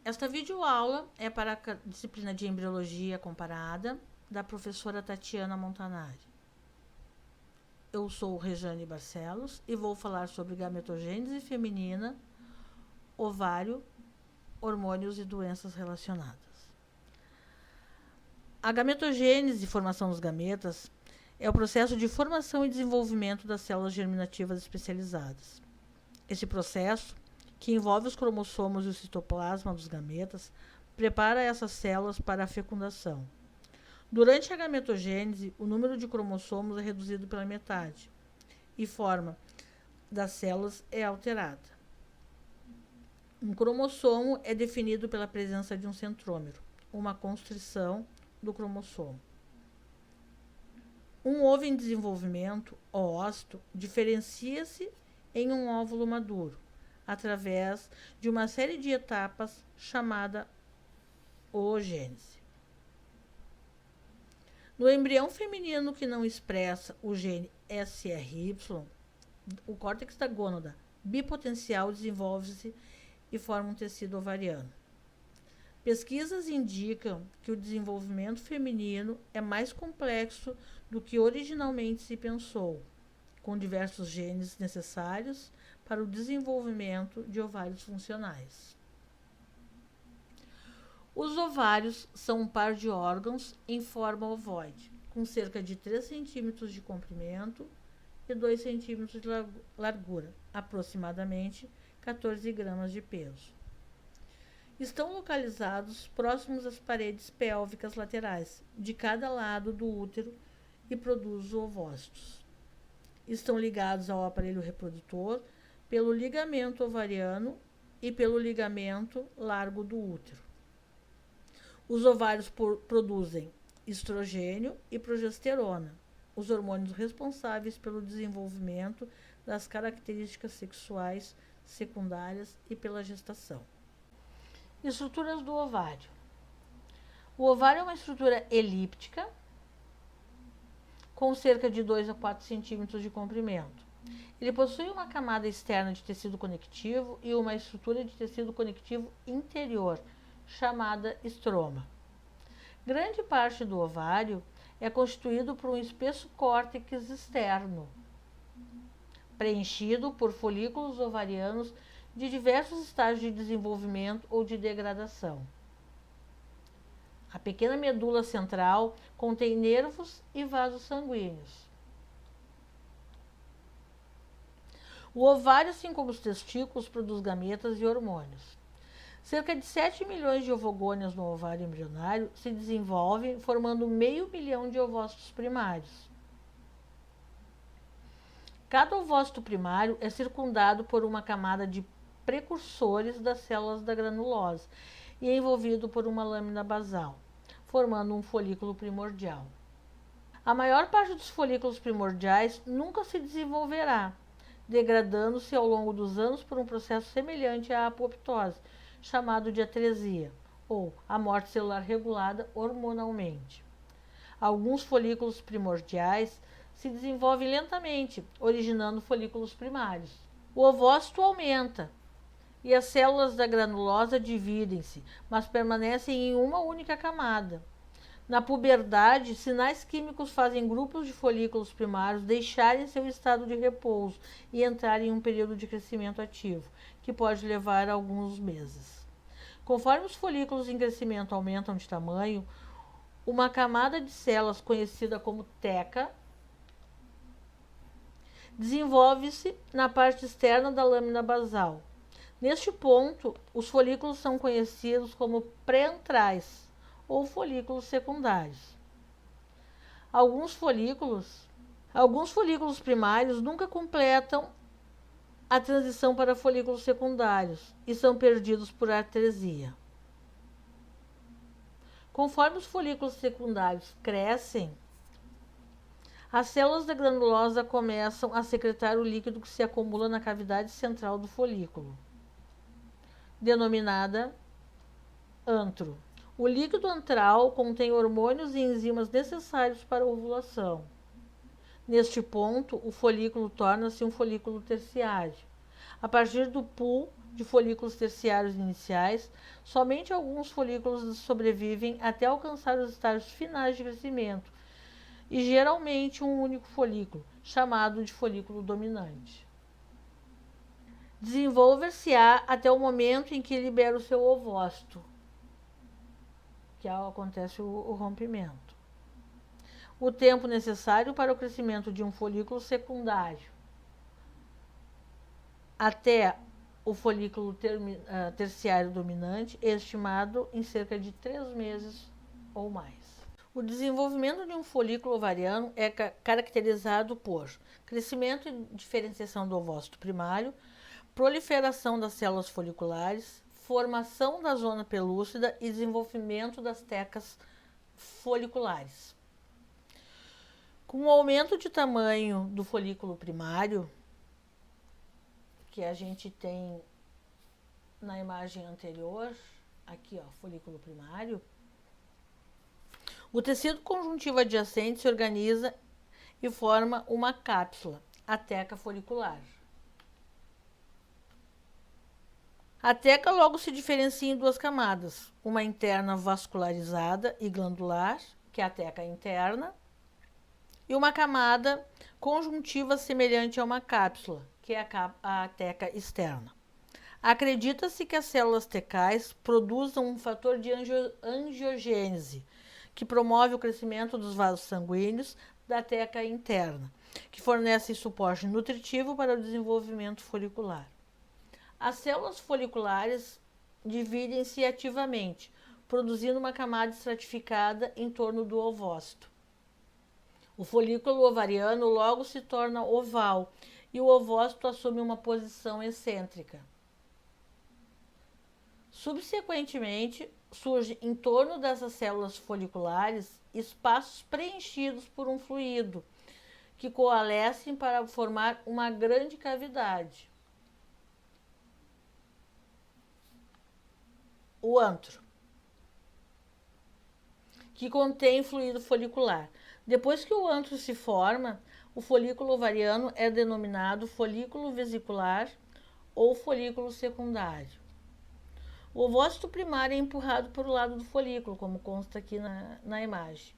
Esta videoaula é para a disciplina de Embriologia Comparada da professora Tatiana Montanari. Eu sou Rejane Barcelos e vou falar sobre gametogênese feminina, ovário, hormônios e doenças relacionadas. A gametogênese, formação dos gametas, é o processo de formação e desenvolvimento das células germinativas especializadas. Esse processo, que envolve os cromossomos e o citoplasma dos gametas, prepara essas células para a fecundação. Durante a gametogênese, o número de cromossomos é reduzido pela metade e forma das células é alterada. Um cromossomo é definido pela presença de um centrômero, uma constrição do cromossomo. Um ovo em desenvolvimento, oócito, diferencia-se em um óvulo maduro, através de uma série de etapas chamada oogênese. No embrião feminino que não expressa o gene SRY, o córtex da gônada bipotencial desenvolve-se e forma um tecido ovariano. Pesquisas indicam que o desenvolvimento feminino é mais complexo do que originalmente se pensou, com diversos genes necessários para o desenvolvimento de ovários funcionais. Os ovários são um par de órgãos em forma ovoide, com cerca de 3 centímetros de comprimento e 2 centímetros de largura, aproximadamente 14 gramas de peso. Estão localizados próximos às paredes pélvicas laterais, de cada lado do útero, e produzem os ovócitos. Estão ligados ao aparelho reprodutor pelo ligamento ovariano e pelo ligamento largo do útero. Os ovários produzem estrogênio e progesterona, os hormônios responsáveis pelo desenvolvimento das características sexuais secundárias e pela gestação. Estruturas do ovário. O ovário é uma estrutura elíptica, com cerca de 2 a 4 centímetros de comprimento. Ele possui uma camada externa de tecido conectivo e uma estrutura de tecido conectivo interior, chamada estroma. Grande parte do ovário é constituído por um espesso córtex externo, preenchido por folículos ovarianos de diversos estágios de desenvolvimento ou de degradação. A pequena medula central contém nervos e vasos sanguíneos. O ovário, assim como os testículos, produz gametas e hormônios. Cerca de 7 milhões de ovogônios no ovário embrionário se desenvolvem, formando 500 mil de ovócitos primários. Cada ovócito primário é circundado por uma camada de precursores das células da granulose e é envolvido por uma lâmina basal, formando um folículo primordial. A maior parte dos folículos primordiais nunca se desenvolverá, degradando-se ao longo dos anos por um processo semelhante à apoptose, chamado de atresia, ou a morte celular regulada hormonalmente. Alguns folículos primordiais se desenvolvem lentamente, originando folículos primários. O ovócito aumenta e as células da granulosa dividem-se, mas permanecem em uma única camada. Na puberdade, sinais químicos fazem grupos de folículos primários deixarem seu estado de repouso e entrarem em um período de crescimento ativo, que pode levar alguns meses. Conforme os folículos em crescimento aumentam de tamanho, uma camada de células conhecida como teca desenvolve-se na parte externa da lâmina basal. Neste ponto, os folículos são conhecidos como pré-antrais ou folículos secundários. Alguns folículos primários nunca completam a transição para folículos secundários e são perdidos por atresia. Conforme os folículos secundários crescem, as células da granulosa começam a secretar o líquido que se acumula na cavidade central do folículo, denominada antro. O líquido antral contém hormônios e enzimas necessários para a ovulação. Neste ponto, o folículo torna-se um folículo terciário. A partir do pool de folículos terciários iniciais, somente alguns folículos sobrevivem até alcançar os estágios finais de crescimento, e geralmente um único folículo, chamado de folículo dominante. Desenvolver-se-á até o momento em que libera o seu ovócito, que acontece o rompimento. O tempo necessário para o crescimento de um folículo secundário até o folículo terciário dominante é estimado em cerca de 3 meses ou mais. O desenvolvimento de um folículo ovariano é caracterizado por crescimento e diferenciação do ovócito primário, proliferação das células foliculares, formação da zona pelúcida e desenvolvimento das tecas foliculares. Com o aumento de tamanho do folículo primário, que a gente tem na imagem anterior, aqui ó, folículo primário, o tecido conjuntivo adjacente se organiza e forma uma cápsula, a teca folicular. A teca logo se diferencia em duas camadas, uma interna vascularizada e glandular, que é a teca interna, e uma camada conjuntiva semelhante a uma cápsula, que é a teca externa. Acredita-se que as células tecais produzam um fator de angiogênese, que promove o crescimento dos vasos sanguíneos da teca interna, que fornece suporte nutritivo para o desenvolvimento folicular. As células foliculares dividem-se ativamente, produzindo uma camada estratificada em torno do ovócito. O folículo ovariano logo se torna oval e o ovócito assume uma posição excêntrica. Subsequentemente, surge em torno dessas células foliculares espaços preenchidos por um fluido, que coalescem para formar uma grande cavidade. O antro, que contém fluido folicular. Depois que o antro se forma, o folículo ovariano é denominado folículo vesicular ou folículo secundário. O ovócito primário é empurrado para o lado do folículo, como consta aqui na imagem,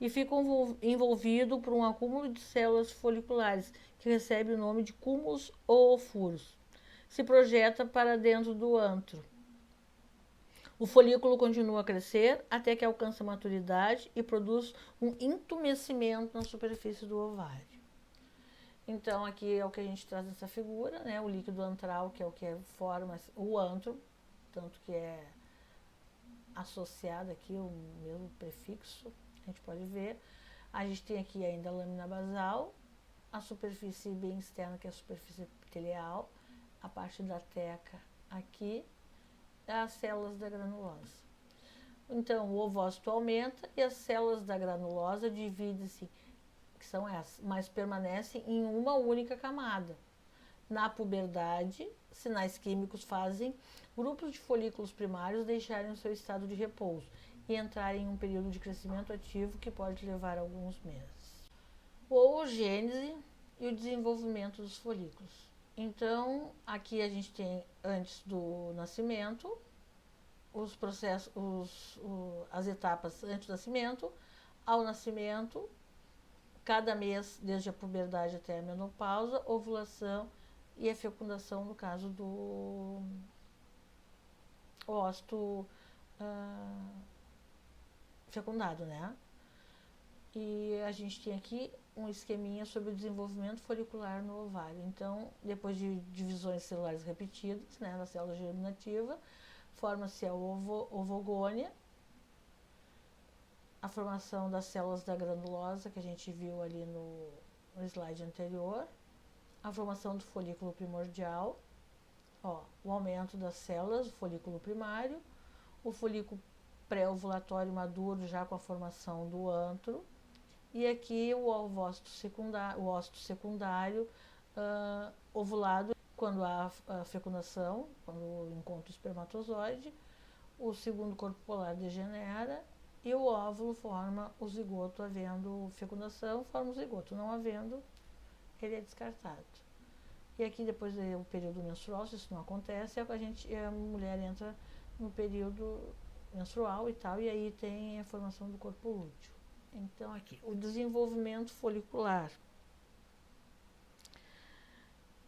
e fica envolvido por um acúmulo de células foliculares, que recebe o nome de cúmulos ou furos. Se projeta para dentro do antro. O folículo continua a crescer até que alcança a maturidade e produz um entumecimento na superfície do ovário. Então, aqui é o que a gente traz nessa figura, né? O líquido antral, que é o que forma o antro, tanto que é associado aqui o mesmo prefixo, a gente pode ver. A gente tem aqui ainda a lâmina basal, a superfície bem externa, que é a superfície epitelial, a parte da teca aqui, as células da granulosa. Então, o ovócito aumenta e as células da granulosa dividem-se, que são essas, mas permanecem em uma única camada. Na puberdade, sinais químicos fazem grupos de folículos primários deixarem o seu estado de repouso e entrarem em um período de crescimento ativo que pode levar alguns meses. O oogênese e o desenvolvimento dos folículos. Então, aqui a gente tem antes do nascimento, os processos, as etapas antes do nascimento, ao nascimento, cada mês, desde a puberdade até a menopausa, ovulação e a fecundação, no caso do óvulo fecundado, né? E a gente tem aqui um esqueminha sobre o desenvolvimento folicular no ovário. Então, depois de divisões celulares repetidas, né, na célula germinativa, forma-se a ovogônia, a formação das células da granulosa, que a gente viu ali no slide anterior, a formação do folículo primordial, ó, o aumento das células, o folículo primário, o folículo pré-ovulatório maduro já com a formação do antro, e aqui o óvulo secundário ovulado, quando há a fecundação, quando encontra o espermatozoide, o segundo corpo polar degenera e o óvulo forma o zigoto. Havendo fecundação, forma o zigoto, não havendo, ele é descartado. E aqui depois é o período menstrual, se isso não acontece, a mulher entra no período menstrual e tal, e aí tem a formação do corpo lúteo. Então aqui, o desenvolvimento folicular.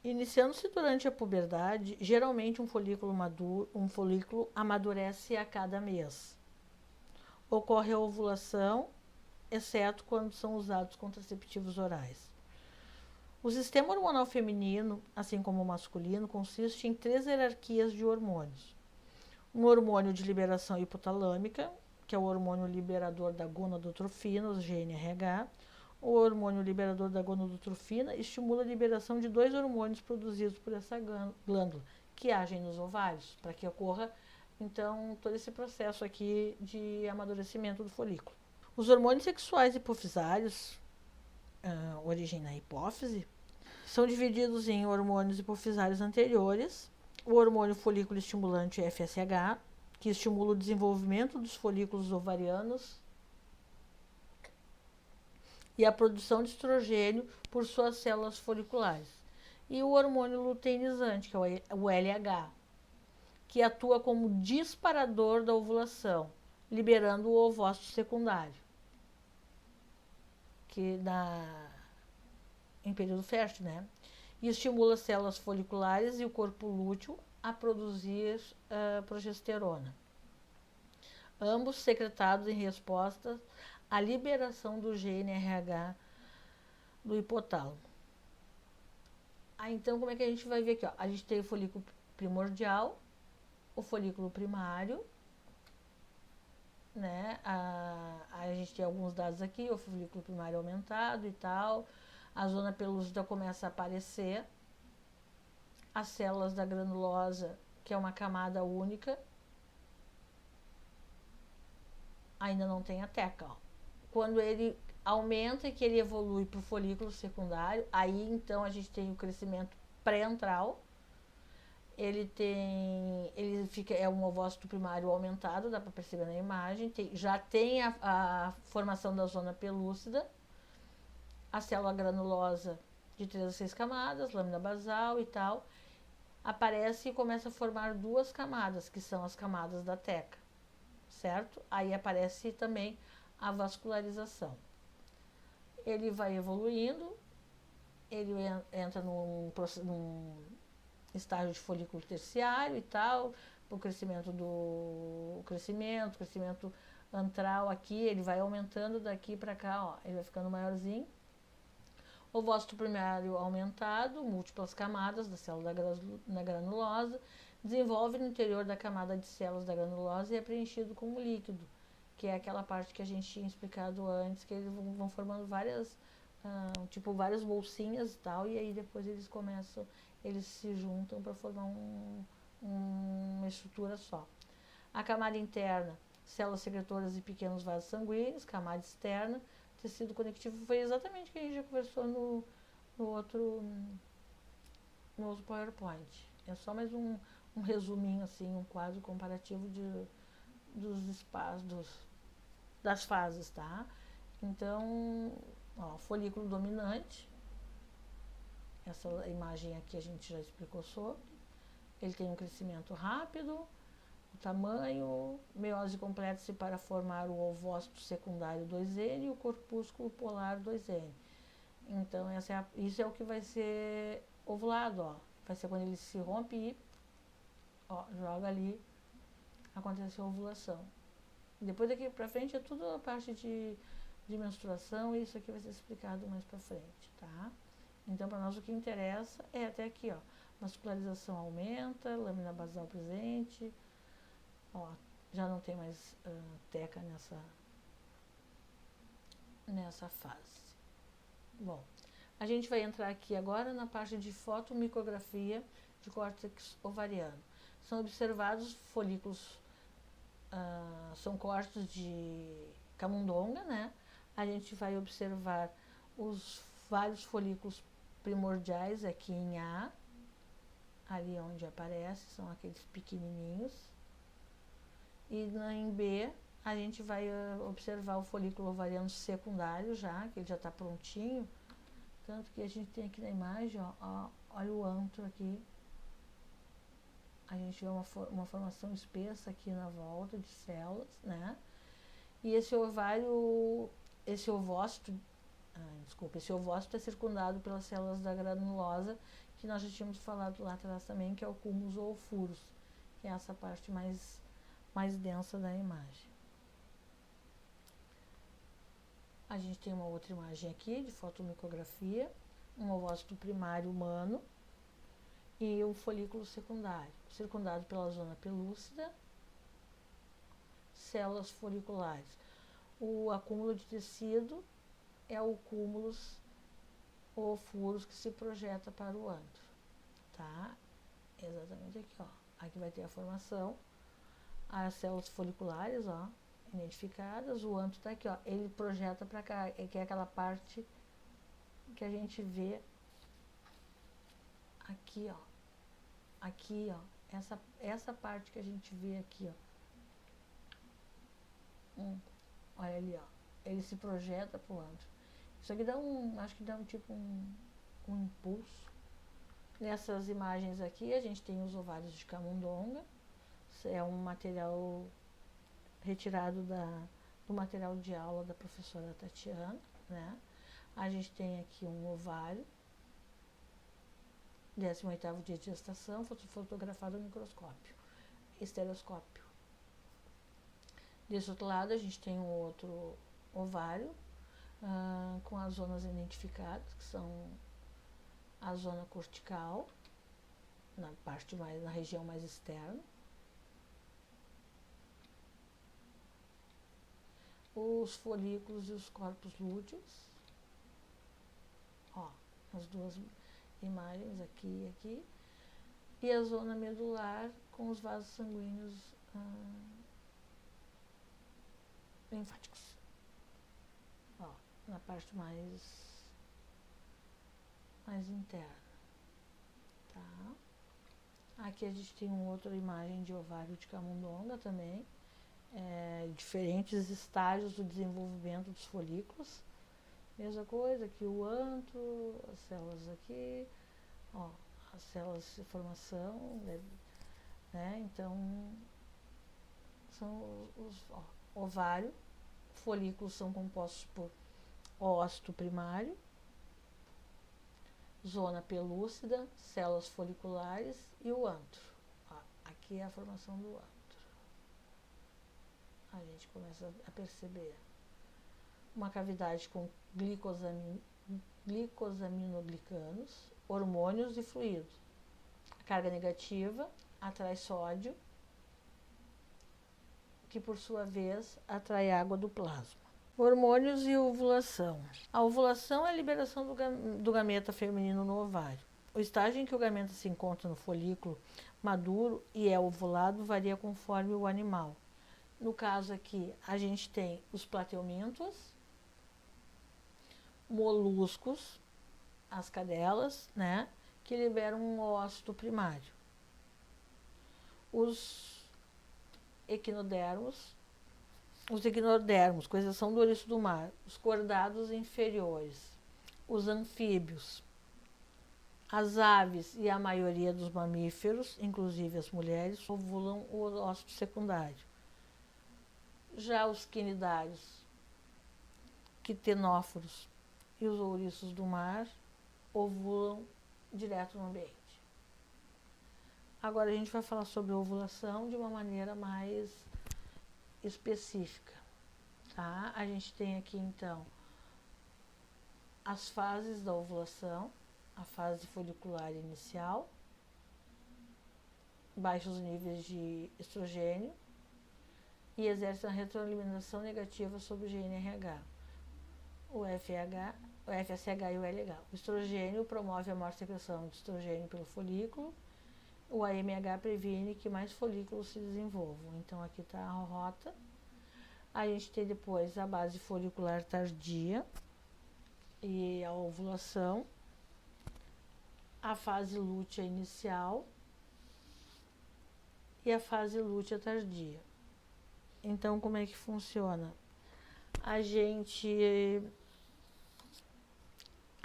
Iniciando-se durante a puberdade, geralmente um folículo amadurece a cada mês. Ocorre a ovulação, exceto quando são usados contraceptivos orais. O sistema hormonal feminino, assim como o masculino, consiste em 3 hierarquias de hormônios. Um hormônio de liberação hipotalâmica, que é o hormônio liberador da gonadotrofina, o GnRH. O hormônio liberador da gonadotrofina estimula a liberação de 2 hormônios produzidos por essa glândula, que agem nos ovários, para que ocorra, então, todo esse processo aqui de amadurecimento do folículo. Os hormônios sexuais hipofisários, origem na hipófise, são divididos em hormônios hipofisários anteriores, o hormônio folículo estimulante FSH, que estimula o desenvolvimento dos folículos ovarianos e a produção de estrogênio por suas células foliculares. E o hormônio luteinizante, que é o LH, que atua como disparador da ovulação, liberando o ovócito secundário, que em período fértil, né? E estimula as células foliculares e o corpo lúteo a produzir progesterona. Ambos secretados em resposta à liberação do GnRH do hipotálamo. Então, como é que a gente vai ver aqui? Ó? A gente tem o folículo primordial, o folículo primário, né? A gente tem alguns dados aqui, o folículo primário aumentado e tal, a zona pelúcida começa a aparecer, as células da granulosa, que é uma camada única, ainda não tem a teca. Ó. Quando ele aumenta e que ele evolui para o folículo secundário, aí então a gente tem o crescimento pré-antral, é um ovócito primário aumentado, dá para perceber na imagem, já tem a formação da zona pelúcida, a célula granulosa de 3 a 6 camadas, lâmina basal e tal, aparece e começa a formar 2 camadas, que são as camadas da teca, certo? Aí aparece também a vascularização. Ele vai evoluindo, ele entra num estágio de folículo terciário e tal, o crescimento antral aqui, ele vai aumentando daqui para cá, ó, ele vai ficando maiorzinho. Ovócito primário aumentado, múltiplas camadas da célula da granulosa, desenvolve no interior da camada de células da granulosa e é preenchido com um líquido, que é aquela parte que a gente tinha explicado antes, que eles vão formando várias bolsinhas e tal, e aí depois eles se juntam para formar uma estrutura só. A camada interna, células secretoras e pequenos vasos sanguíneos, camada externa, tecido conectivo, foi exatamente o que a gente já conversou no outro PowerPoint. É só mais um resuminho, assim, um quadro comparativo dos espaços, das fases, tá? Então, ó, folículo dominante, essa imagem aqui a gente já explicou sobre, ele tem um crescimento rápido, o tamanho, meiose completa-se para formar o ovócito secundário 2N e o corpúsculo polar 2N. Então, isso é o que vai ser ovulado, ó. Vai ser quando ele se rompe e ó, joga ali, acontece a ovulação. Depois daqui pra frente é tudo a parte de menstruação e isso aqui vai ser explicado mais pra frente, tá? Então, para nós o que interessa é até aqui, ó. Vascularização aumenta, lâmina basal presente, ó, já não tem mais teca nessa fase. Bom, a gente vai entrar aqui agora na parte de fotomicografia de córtex ovariano. São observados folículos, são cortes de camundonga, né? A gente vai observar os vários folículos primordiais aqui em A, ali onde aparece, são aqueles pequenininhos. E em B, a gente vai observar o folículo ovariano secundário já, que ele já está prontinho, Tanto que a gente tem aqui na imagem, ó, olha o antro aqui. A gente vê uma formação espessa aqui na volta de células, né? E esse ovário, esse ovócito é circundado pelas células da granulosa, que nós já tínhamos falado lá atrás também, que é o cúmulos ou furos, que é essa parte mais densa da imagem. A gente tem uma outra imagem aqui de fotomicografia, um ovócito primário humano e um folículo secundário, circundado pela zona pelúcida, células foliculares. O acúmulo de tecido é o cúmulos ou furos que se projeta para o antro, tá? Exatamente aqui, ó. Aqui vai ter a formação, as células foliculares, ó, identificadas, o antro tá aqui, ó. Ele projeta para cá, que é aquela parte que a gente vê aqui, ó. Aqui, ó, essa parte que a gente vê aqui, ó. Olha ali, ó. Ele se projeta pro antro. Isso aqui acho que dá um tipo um impulso. Nessas imagens aqui, a gente tem os ovários de camundonga. É um material retirado do material de aula da professora Tatiana, né? A gente tem aqui um ovário, 18º dia de gestação, fotografado no microscópio, estereoscópio. Desse outro lado, a gente tem um outro ovário, com as zonas identificadas, que são a zona cortical, na região mais externa, os folículos e os corpos lúteos, ó, as duas imagens aqui e aqui, e a zona medular com os vasos sanguíneos linfáticos, ó, na parte mais interna, tá? Aqui a gente tem uma outra imagem de ovário de camundonga também, diferentes estágios do desenvolvimento dos folículos, mesma coisa, aqui o antro, as células aqui, ó, as células de formação, né? Então, são ovário, folículos são compostos por ócito primário, zona pelúcida, células foliculares e o antro. Ó, aqui é a formação do antro. A gente começa a perceber uma cavidade com glicosaminoglicanos, hormônios e fluidos. A carga negativa atrai sódio, que por sua vez atrai água do plasma. Hormônios e ovulação. A ovulação é a liberação do gameta feminino no ovário. O estágio em que o gameta se encontra no folículo maduro e é ovulado varia conforme o animal. No caso aqui, a gente tem os plateumintos, moluscos, as cadelas, né, que liberam um ócito primário. Os equinodermos, com exceção do ouriço do mar, os cordados inferiores, os anfíbios, as aves e a maioria dos mamíferos, inclusive as mulheres, ovulam o ócito secundário. Já os quinidários, quitenóforos e os ouriços do mar ovulam direto no ambiente. Agora a gente vai falar sobre a ovulação de uma maneira mais específica, tá? A gente tem aqui então as fases da ovulação, a fase folicular inicial, baixos níveis de estrogênio e exerce uma retroalimentação negativa sobre o GNRH, o FSH e o LH. O estrogênio promove a maior secreção de estrogênio pelo folículo. O AMH previne que mais folículos se desenvolvam. Então, aqui está a rota. A gente tem depois a base folicular tardia e a ovulação, a fase lútea inicial e a fase lútea tardia. Então, como é que funciona? A gente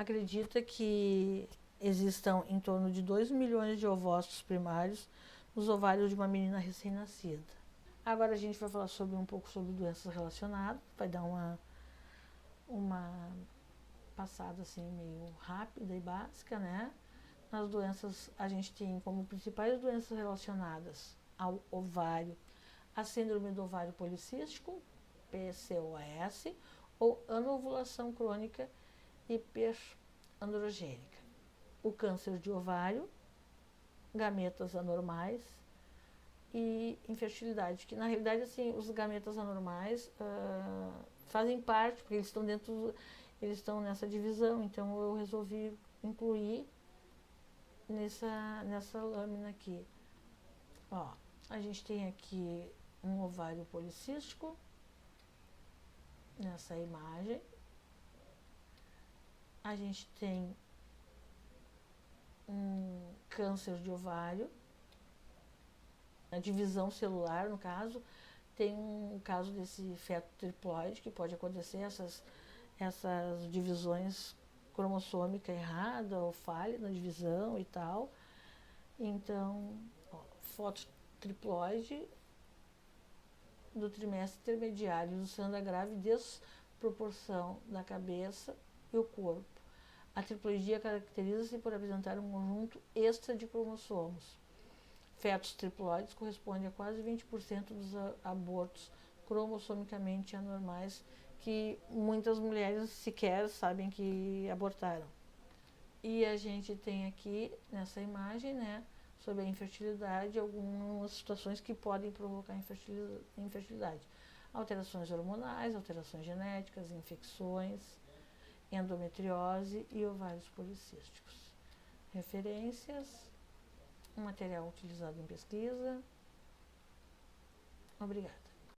acredita que existam em torno de 2 milhões de ovócitos primários nos ovários de uma menina recém-nascida. Agora a gente vai falar um pouco sobre doenças relacionadas, vai dar uma passada assim meio rápida e básica, né? Nas doenças, a gente tem como principais doenças relacionadas ao ovário a síndrome do ovário policístico, PCOS, ou anovulação crônica hiperandrogênica. O câncer de ovário, gametas anormais e infertilidade, que na realidade assim, os gametas anormais fazem parte, porque eles estão nessa divisão, então eu resolvi incluir nessa lâmina aqui. Ó, a gente tem aqui um ovário policístico, nessa imagem. A gente tem um câncer de ovário, a divisão celular, no caso, tem um caso desse feto triploide, que pode acontecer essas divisões cromossômica errada ou falha na divisão e tal. Então, ó, foto triploide do trimestre intermediário, ilustrando a grave desproporção da cabeça e o corpo. A triploidia caracteriza-se por apresentar um conjunto extra de cromossomos. Fetos triploides correspondem a quase 20% dos abortos cromossomicamente anormais que muitas mulheres sequer sabem que abortaram. E a gente tem aqui, nessa imagem, né, sobre a infertilidade, algumas situações que podem provocar infertilidade. Alterações hormonais, alterações genéticas, infecções, endometriose e ovários policísticos. Referências, um material utilizado em pesquisa. Obrigada.